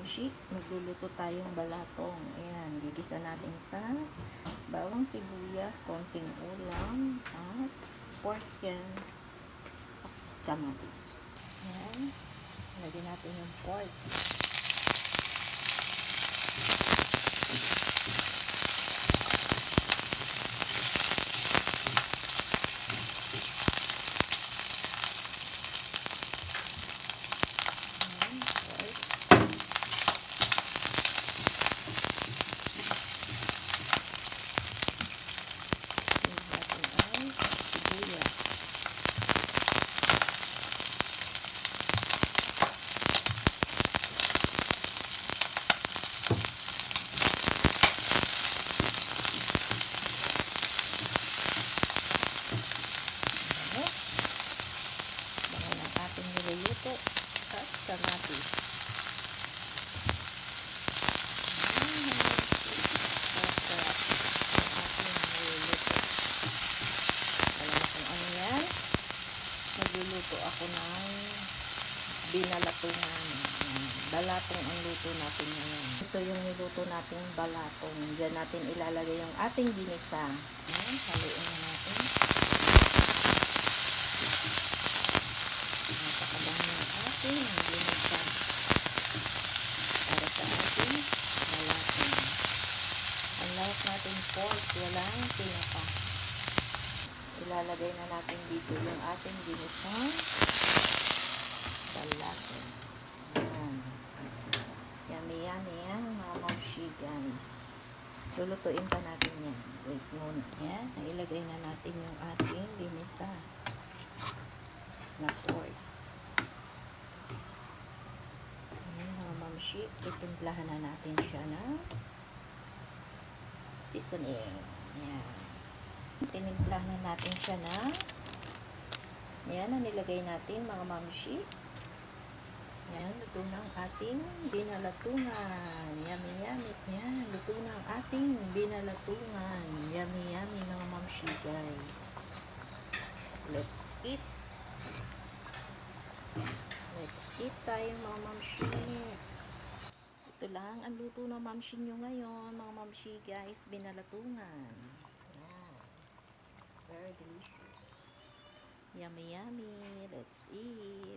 mamshi, magluluto tayong balatong. Ayan, gigisa natin sa bawang sibuyas, konting ulam, at pork yan, at kamatis. Ayan, lagyan natin yung pork. Niluluto at kamatis. Magluluto ako ng binalatungan. Balatong ang luto natin ngayon. Ito yung niluto nating balatong. Diyan natin ilalagay yung ating ginisa. Ayan, haluin na natin. Napakadami ng ating ginisa para sa ating balatong. Ang lahat natin pork, walang tinapa. Ilalagay na natin dito yung ating ginisang balatong. Ayan. Yummy yummy yan mga mamshi guys. Lulutuin pa natin yan. Wait muna. Ayan. Ilagay na natin yung ating ginisa na pork. Ayan mga mamshi. Itimplahan na natin siya ng seasoning. Ayan. Tinimplahan na natin siya na ayan ang nilagay natin mga mamshi. Ayan, luto na ang ating binalatungan. Yummy yummy. Ayan, luto na ang ating binalatungan. Yummy yummy mga mamshi guys. Let's eat. Let's eat tayo mga mamshi. Ito lang ang luto ng mamshi nyo ngayon mga mamshi guys. Binalatungan. Ayan. Very delicious. Yummy yummy. Let's eat.